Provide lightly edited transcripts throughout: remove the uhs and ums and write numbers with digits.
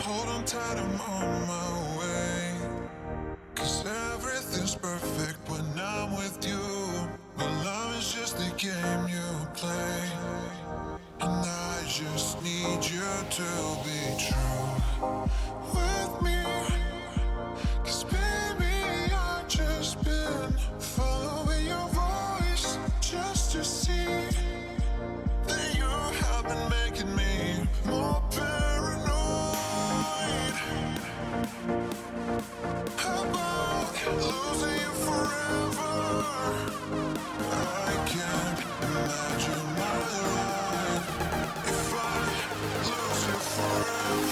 Hold on tight, I'm on my way. 'Cause everything's perfect when I'm with you. But love is just a game you play. And I just need you to be true with me. 'Cause baby, I've just been following your voice just to see that you have been making me more paranoid. How about losing you forever? I can't imagine my life if I lose you forever.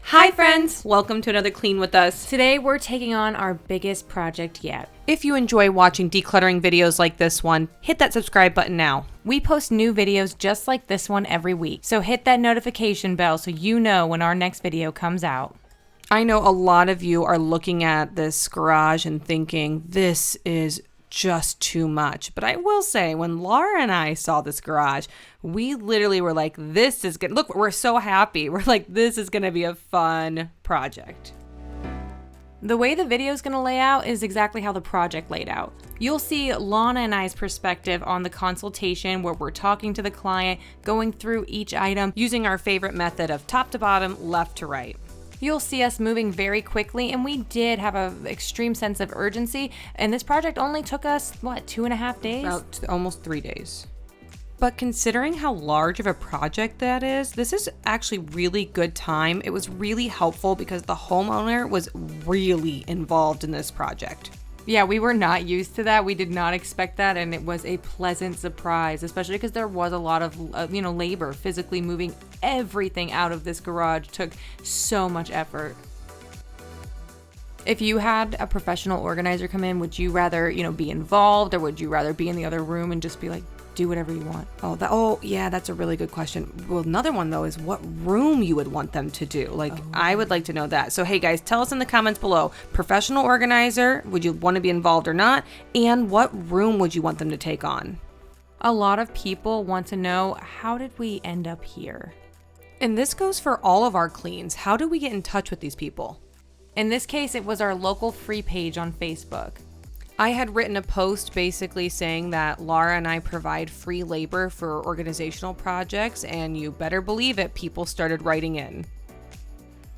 Hi friends! Welcome to another Clean with Us. Today we're taking on our biggest project yet. If you enjoy watching decluttering videos like this one, hit that subscribe button now. We post new videos just like this one every week, so hit that notification bell so you know when our next video comes out. I know a lot of you are looking at this garage and thinking, this is just too much. But I will say, when Laura and I saw this garage, we literally were like, this is good. Look, we're so happy. We're like, this is going to be a fun project. The way the video is going to lay out is exactly how the project laid out. You'll see Lana and I's perspective on the consultation where we're talking to the client, going through each item, using our favorite method of top to bottom, left to right. You'll see us moving very quickly, and we did have an extreme sense of urgency, and this project only took us, 2.5 days? About almost 3 days. But considering how large of a project that is, this is actually really good time. It was really helpful because the homeowner was really involved in this project. Yeah, we were not used to that. We did not expect that, and it was a pleasant surprise, especially because there was a lot of, labor. Physically moving everything out of this garage took so much effort. If you had a professional organizer come in, would you rather, be involved, or would you rather be in the other room and just be like, do whatever you want? Yeah, that's a really good question. Well, another one though is what room you would want them to do. I would like to know that. So hey guys, tell us in the comments below, professional organizer, would you want to be involved or not? And what room would you want them to take on? A lot of people want to know, how did we end up here? And this goes for all of our cleans. How do we get in touch with these people? In this case, it was our local free page on Facebook. I had written a post basically saying that Laura and I provide free labor for organizational projects, and you better believe it, people started writing in.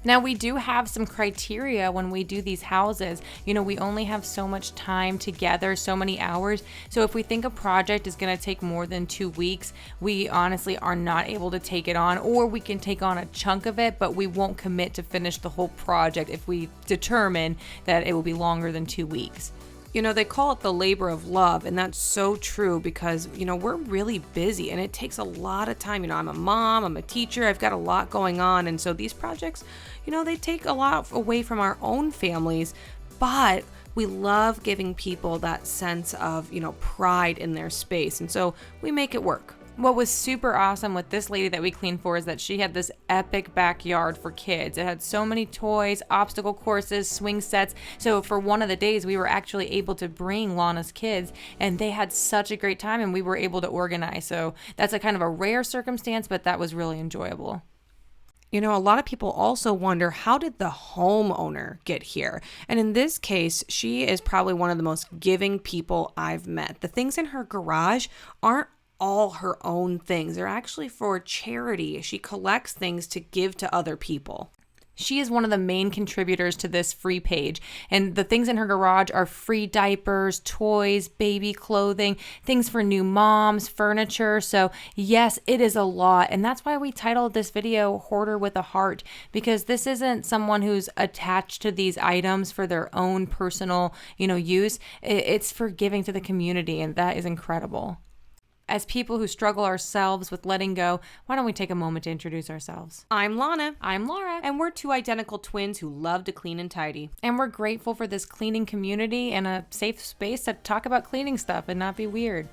Now, we do have some criteria when we do these houses. We only have so much time together, so many hours. So if we think a project is going to take more than 2 weeks, we honestly are not able to take it on, or we can take on a chunk of it, but we won't commit to finish the whole project if we determine that it will be longer than 2 weeks. They call it the labor of love, and that's so true because, we're really busy and it takes a lot of time. I'm a mom, I'm a teacher, I've got a lot going on. And so these projects, they take a lot away from our own families, but we love giving people that sense of, pride in their space. And so we make it work. What was super awesome with this lady that we cleaned for is that she had this epic backyard for kids. It had so many toys, obstacle courses, swing sets. So for one of the days, we were actually able to bring Lana's kids, and they had such a great time, and we were able to organize. So that's a kind of a rare circumstance, but that was really enjoyable. A lot of people also wonder, how did the homeowner get here? And in this case, she is probably one of the most giving people I've met. The things in her garage aren't all her own things. They're actually for charity. She collects things to give to other people. She is one of the main contributors to this free page, and the things in her garage are free diapers, toys, baby clothing, things for new moms, furniture. So yes, it is a lot, and that's why we titled this video Hoarder with a Heart, because this isn't someone who's attached to these items for their own personal, use. It's for giving to the community, and that is incredible. As people who struggle ourselves with letting go, why don't we take a moment to introduce ourselves? I'm Lana. I'm Laura. And we're two identical twins who love to clean and tidy. And we're grateful for this cleaning community and a safe space to talk about cleaning stuff and not be weird.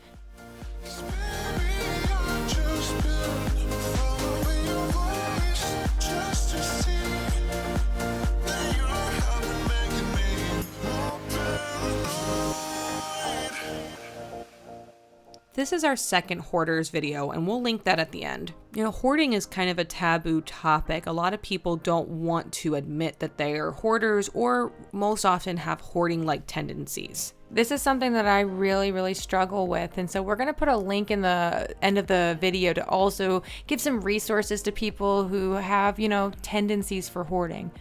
this is our second hoarders video, and we'll link that at the end. Hoarding is kind of a taboo topic. A lot of people don't want to admit that they are hoarders, or most often have hoarding-like tendencies. This is something that I really struggle with, and so we're going to put a link in the end of the video to also give some resources to people who have, tendencies for hoarding.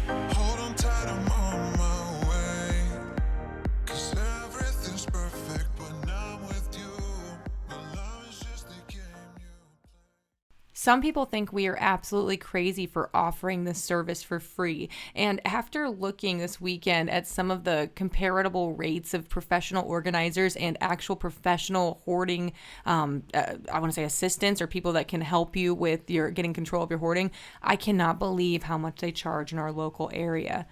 Hold on tight, I'm on my way. 'Cause everything's perfect when I'm with you. My love is just a game you play. Some people think we are absolutely crazy for offering this service for free. And after looking this weekend at some of the comparable rates of professional organizers and actual professional hoarding, assistants or people that can help you with your getting control of your hoarding, I cannot believe how much they charge in our local area.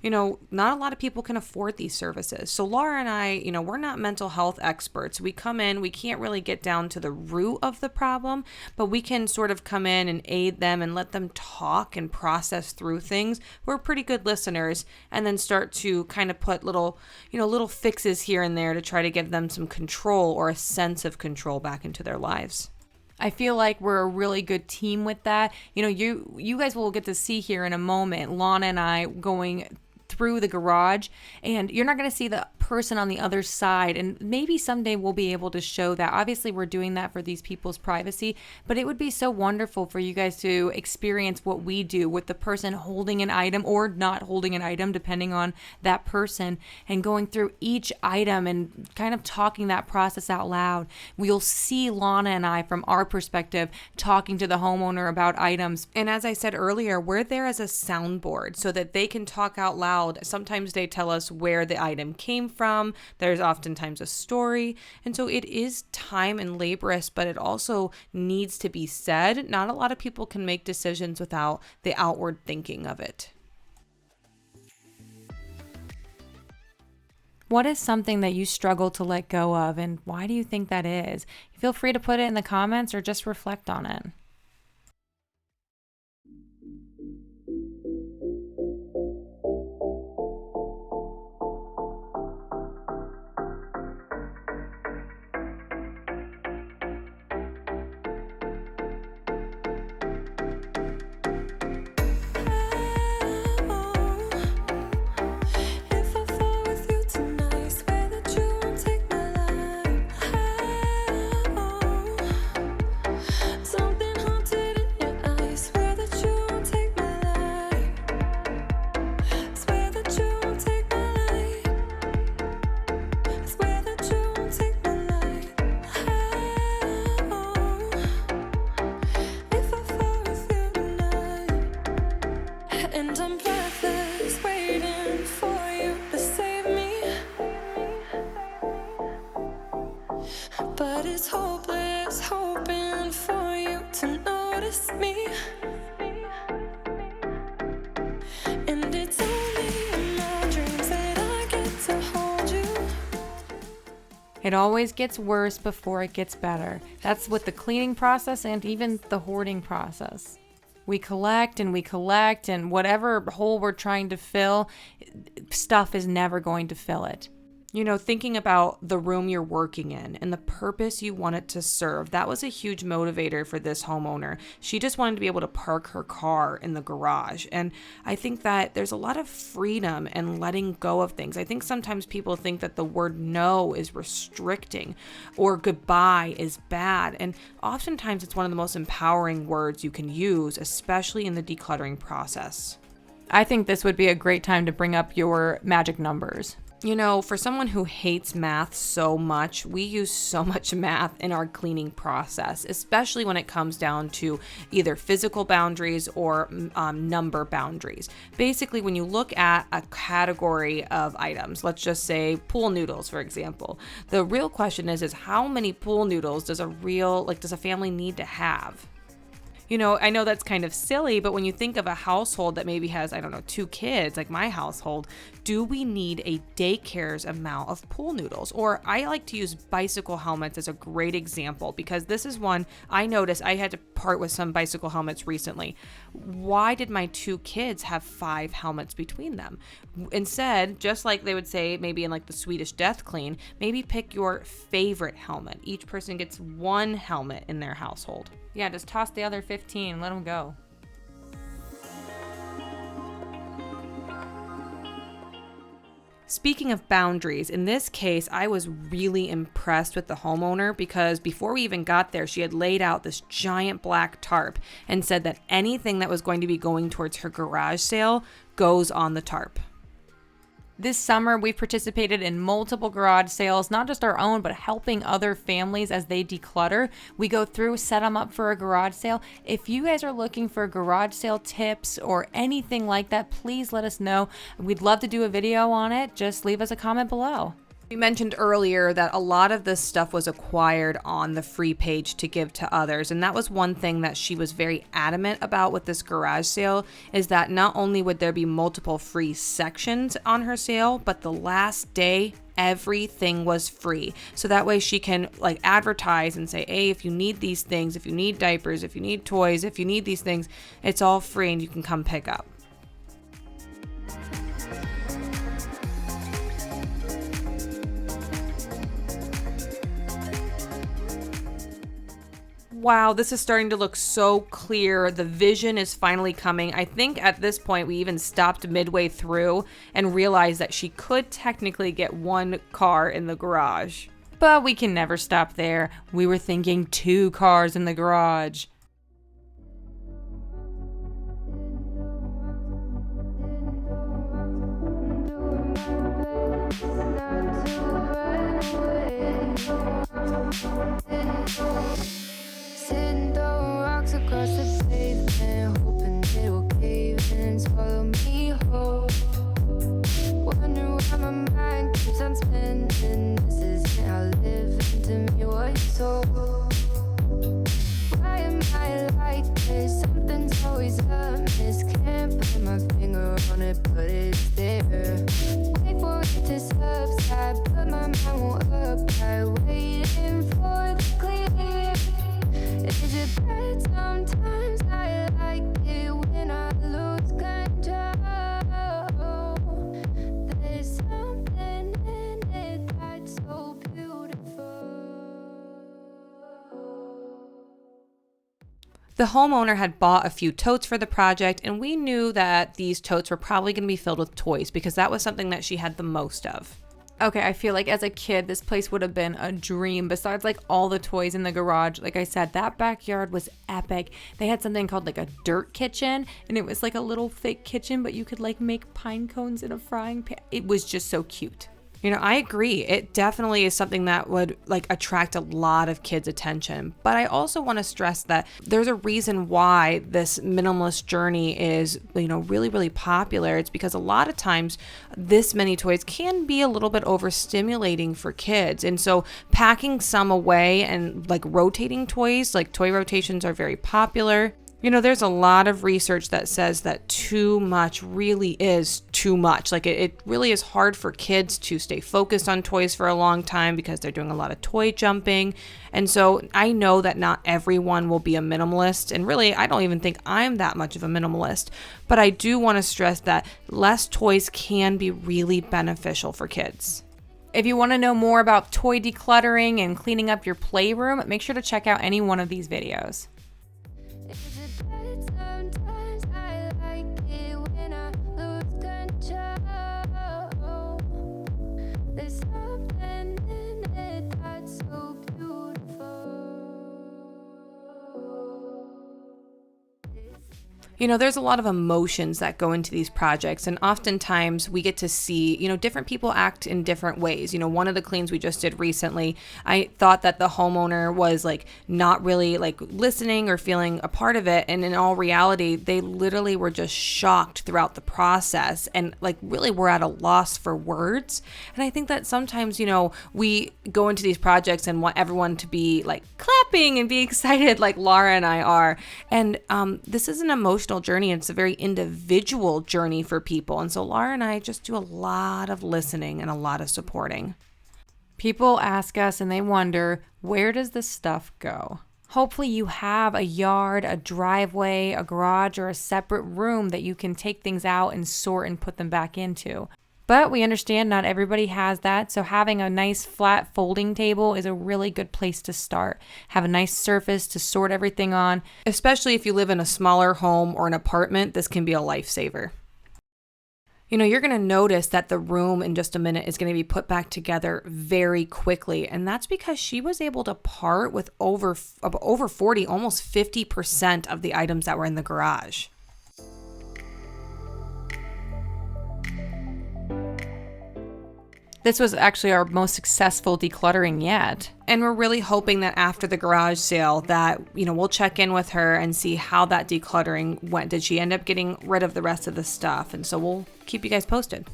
Not a lot of people can afford these services. So Laura and I, we're not mental health experts. We come in, we can't really get down to the root of the problem, but we can sort of come in and aid them and let them talk and process through things. We're pretty good listeners, and then start to kind of put little fixes here and there to try to give them some control or a sense of control back into their lives. I feel like we're a really good team with that. You guys will get to see here in a moment, Lana and I going through the garage, and you're not going to see the person on the other side, and maybe someday we'll be able to show that. Obviously we're doing that for these people's privacy, but it would be so wonderful for you guys to experience what we do with the person holding an item or not holding an item, depending on that person, and going through each item and kind of talking that process out loud. We'll see Lana and I from our perspective talking to the homeowner about items, and as I said earlier, we're there as a soundboard so that they can talk out loud. Sometimes they tell us where the item came from. There's oftentimes a story. And so it is time and laborious, but it also needs to be said. Not a lot of people can make decisions without the outward thinking of it. What is something that you struggle to let go of, and why do you think that is? Feel free to put it in the comments or just reflect on it. But it's hopeless hoping for you to notice me. And it's only in my dreams that I get to hold you. It always gets worse before it gets better. That's with the cleaning process and even the hoarding process. We collect, and whatever hole we're trying to fill, stuff is never going to fill it. Thinking about the room you're working in and the purpose you want it to serve, that was a huge motivator for this homeowner. She just wanted to be able to park her car in the garage. And I think that there's a lot of freedom in letting go of things. I think sometimes people think that the word no is restricting or goodbye is bad. And oftentimes it's one of the most empowering words you can use, especially in the decluttering process. I think this would be a great time to bring up your magic numbers. For someone who hates math so much, we use so much math in our cleaning process, especially when it comes down to either physical boundaries or number boundaries. Basically, when you look at a category of items, let's just say pool noodles, for example, the real question is how many pool noodles does a family need to have? You know, I know that's kind of silly, but when you think of a household that maybe has, I don't know, 2 kids, like my household, do we need a daycare's amount of pool noodles? Or I like to use bicycle helmets as a great example, because this is one I noticed. I had to part with some bicycle helmets recently. Why did my 2 kids have 5 helmets between them? Instead, just like they would say maybe in like the Swedish death clean, maybe pick your favorite helmet. Each person gets 1 helmet in their household. Yeah, just toss the other 15 and let them go. Speaking of boundaries, in this case, I was really impressed with the homeowner because before we even got there, she had laid out this giant black tarp and said that anything that was going to be going towards her garage sale goes on the tarp. This summer, we've participated in multiple garage sales, not just our own, but helping other families as they declutter. We go through, set them up for a garage sale. If you guys are looking for garage sale tips or anything like that, please let us know. We'd love to do a video on it. Just leave us a comment below. We mentioned earlier that a lot of this stuff was acquired on the free page to give to others. And that was one thing that she was very adamant about with this garage sale, is that not only would there be multiple free sections on her sale, but the last day, everything was free. So that way she can like advertise and say, hey, if you need these things, if you need diapers, if you need toys, if you need these things, it's all free and you can come pick up. Wow, this is starting to look so clear. The vision is finally coming. I think at this point we even stopped midway through and realized that she could technically get 1 car in the garage. But we can never stop there. We were thinking 2 cars in the garage. Sitting throwing rocks across the pavement, hoping it will cave and swallow me whole. Wondering why my mind keeps on spinning. This isn't how living to me was told. Why am I like this? Something's always amiss. Can't put my finger on it, but it's there. Wait for it to subside, but my mind won't apply. Waiting for the clear. Is it bad sometimes? I like it when I lose control. There's something in it that's so beautiful. The homeowner had bought a few totes for the project, and we knew that these totes were probably going to be filled with toys because that was something that she had the most of. Okay, I feel like as a kid, this place would have been a dream. Besides like all the toys in the garage, like I said, that backyard was epic. They had something called like a dirt kitchen, and it was like a little fake kitchen, but you could like make pine cones in a frying pan. It was just so cute. You know, I agree. It definitely is something that would like attract a lot of kids' attention. But I also want to stress that there's a reason why this minimalist journey is, you know, really, really popular. It's because a lot of times this many toys can be a little bit overstimulating for kids. And so packing some away and like rotating toys, like toy rotations are very popular. You know, there's a lot of research that says that too much really is too much. Like it really is hard for kids to stay focused on toys for a long time because they're doing a lot of toy jumping. And so I know that not everyone will be a minimalist. And really, I don't even think I'm that much of a minimalist. But I do want to stress that less toys can be really beneficial for kids. If you want to know more about toy decluttering and cleaning up your playroom, make sure to check out any one of these videos. Is it bad sometimes? I like it when I lose control. There's something in it that's so beautiful. You know, there's a lot of emotions that go into these projects, and oftentimes we get to see, different people act in different ways. One of the cleans we just did recently, I thought that the homeowner was like not really like listening or feeling a part of it. And in all reality, they literally were just shocked throughout the process and like really were at a loss for words. And I think that sometimes, we go into these projects and want everyone to be like clapping and be excited like Laura and I are. And this is an emotional journey, and it's a very individual journey for people. And so Laura and I just do a lot of listening and a lot of supporting. People ask us and they wonder, where does this stuff go? Hopefully you have a yard, a driveway, a garage, or a separate room that you can take things out and sort and put them back into. But we understand not everybody has that, so having a nice flat folding table is a really good place to start. Have a nice surface to sort everything on. Especially if you live in a smaller home or an apartment, this can be a lifesaver. You're going to notice that the room in just a minute is going to be put back together very quickly. And that's because she was able to part with over 40, almost 50% of the items that were in the garage. This was actually our most successful decluttering yet. And we're really hoping that after the garage sale that, we'll check in with her and see how that decluttering went. Did she end up getting rid of the rest of the stuff? And so we'll keep you guys posted.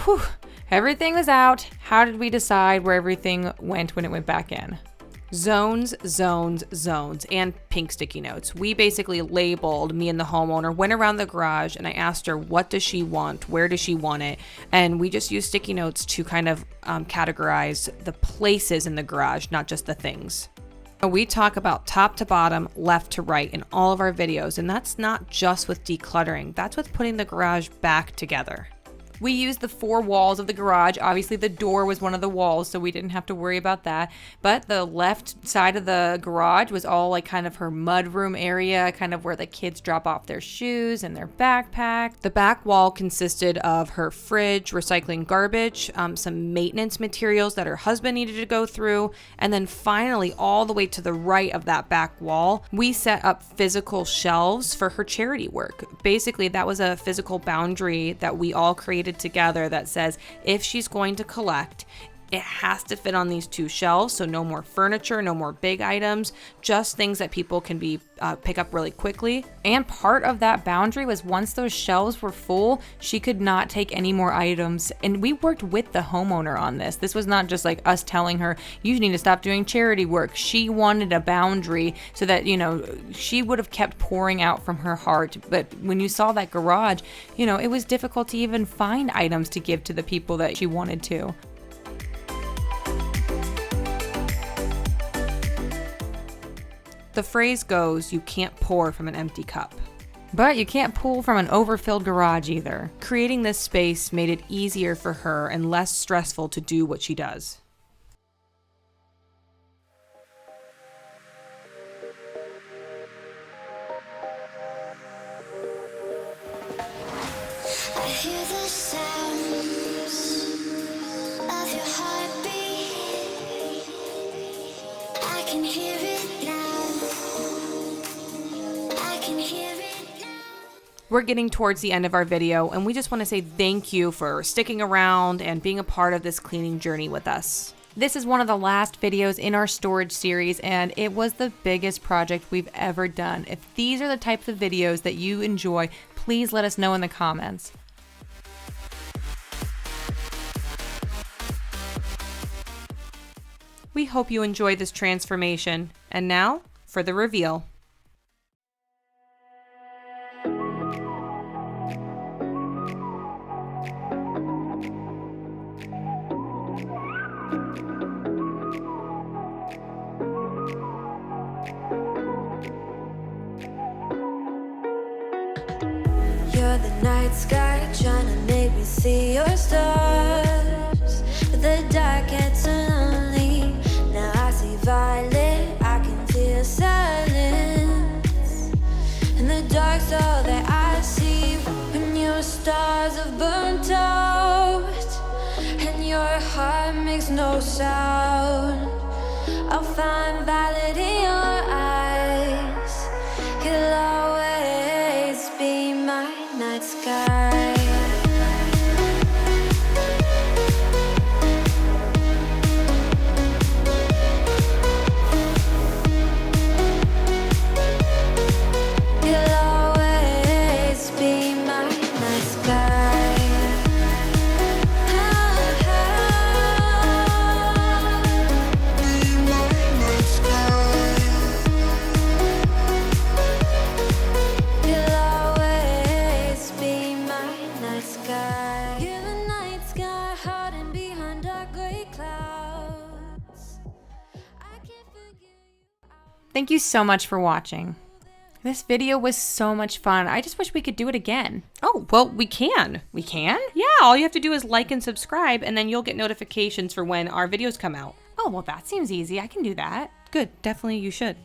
Whew, everything was out. How did we decide where everything went when it went back in? Zones, zones, zones, and pink sticky notes. We basically labeled, me and the homeowner, went around the garage and I asked her, what does she want? Where does she want it? And we just used sticky notes to kind of categorize the places in the garage, not just the things. We talk about top to bottom, left to right in all of our videos, and that's not just with decluttering, that's with putting the garage back together. We used the 4 walls of the garage. Obviously, the door was one of the walls, so we didn't have to worry about that. But the left side of the garage was all like kind of her mudroom area, kind of where the kids drop off their shoes and their backpack. The back wall consisted of her fridge, recycling garbage, some maintenance materials that her husband needed to go through. And then finally, all the way to the right of that back wall, we set up physical shelves for her charity work. Basically, that was a physical boundary that we all created together that says if she's going to collect, it has to fit on these 2 shelves. So no more furniture, no more big items, just things that people can pick up really quickly. And part of that boundary was once those shelves were full, she could not take any more items. And we worked with the homeowner on this. This was not just like us telling her, you need to stop doing charity work. She wanted a boundary so that, she would have kept pouring out from her heart. But when you saw that garage, it was difficult to even find items to give to the people that she wanted to. The phrase goes, you can't pour from an empty cup. But you can't pull from an overfilled garage either. Creating this space made it easier for her and less stressful to do what she does. I hear the sounds of your heartbeat. I can hear it now. I can hear it now. We're getting towards the end of our video, and we just want to say thank you for sticking around and being a part of this cleaning journey with us. This is one of the last videos in our storage series, and it was the biggest project we've ever done. If these are the types of videos that you enjoy, please let us know in the comments. We hope you enjoyed this transformation. And now for the reveal. You're the night sky trying to make me see your stars, but the dark gets so lonely. Now I see violet, I can feel silence, and the dark's all that I see. When your stars have burnt out and your heart makes no sound, I'll find violet in your Thank you so much for watching. This video was so much fun. I just wish we could do it again. Oh, well, we can. We can? Yeah, all you have to do is like and subscribe, and then you'll get notifications for when our videos come out. Oh, well, that seems easy. I can do that. Good, definitely you should.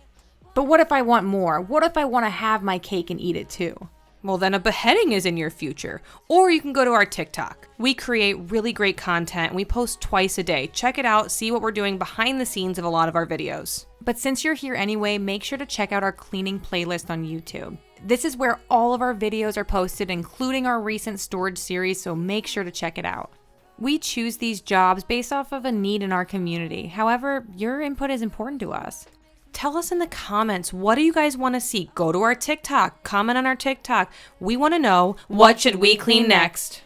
But what if I want more? What if I want to have my cake and eat it too? Well, then a beheading is in your future. Or you can go to our TikTok. We create really great content and we post twice a day. Check it out, see what we're doing behind the scenes of a lot of our videos. But since you're here anyway, make sure to check out our cleaning playlist on YouTube. This is where all of our videos are posted, including our recent storage series, so make sure to check it out. We choose these jobs based off of a need in our community. However, your input is important to us. Tell us in the comments, what do you guys want to see? Go to our TikTok, comment on our TikTok. We want to know, what should we clean next?